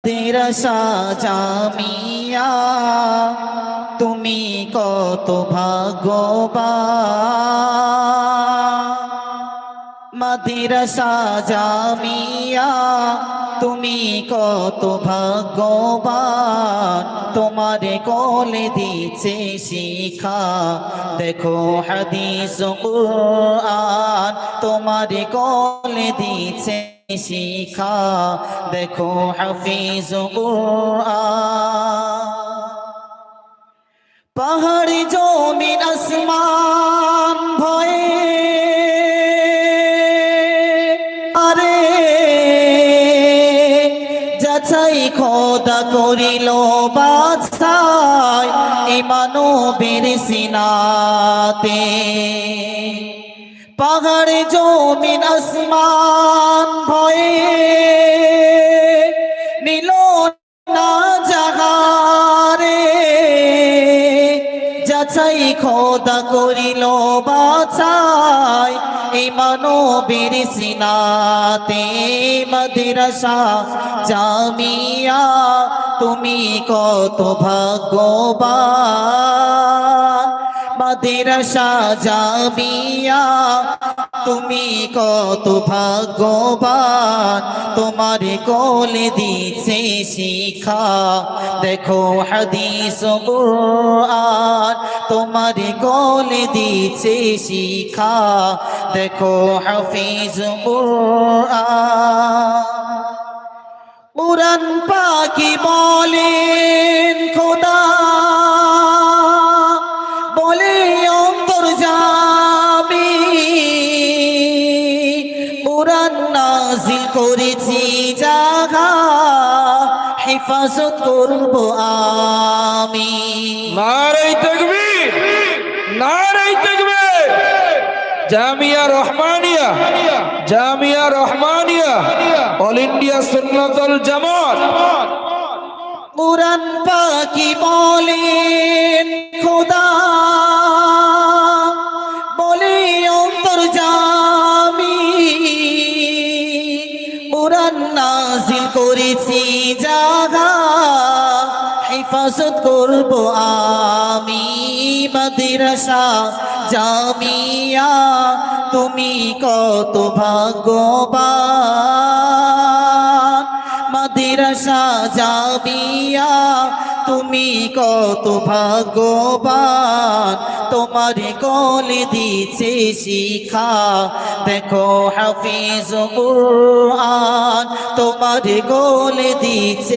মাদ্রাসা জামিয়া তুমি কত ভাগ্যবান। মাদ্রাসা জামিয়া তুমি কত ভাগ্যবান। তোমার কোলে দিচ্ছে শিক্ষা, দেখো হাদিস কুরআন। তোমার কোলে দিচ্ছে শিক্ষা, দেখো হাফিজ কুরআন। পাহাড় জমিন আসমান ভয়ে আরে যাচাই খোদা করিল বাদশাহ ইমানবীর সিনাতে। পাহাড় জমিন আসমান ভয়ে নিল না জাহারে, যাচাই খোদা করিল বাছাই এই মানবীর সিনাতে। মাদ্রাসা জামিয়া তুমি কত ভাগ্যবান। মাদ্রাসা জামিয়া তুমি কত ভাগ্যবান। তোমার কোলে দিচ্ছে শিক্ষা, দেখো হাদিস কুরআন। তোমার কোলে দিচ্ছে শিক্ষা, দেখো হাফিজ কুরআন। কুরআন পাকি বলেন খোদা বলে অন্তর্যামী, কুরআন নাযিল করেছি জাগা হেফাজত করব আমি। নারে তাকবীর, নারে তাকবীর। জামিয়া রহমানিয়া, জামিয়া রহমানিয়া, অল ইন্ডিয়া সুন্নাতুল জামাত। কুরআন পাকি বলেন খোদা বলে অন্তর্যামী, কুরআন নাযিল করেছি জাগা হেফাজত করব আমি। মাদ্রাসা জামিয়া তুমি কত ভাগ্যবান। মাদ্রাসা জামিয়া তুমি কত ভাগ্যবান। তোমার কোলে দিচ্ছে শিক্ষা, দেখো হাফিজ কুরআন। তোমার কোলে দিচ্ছে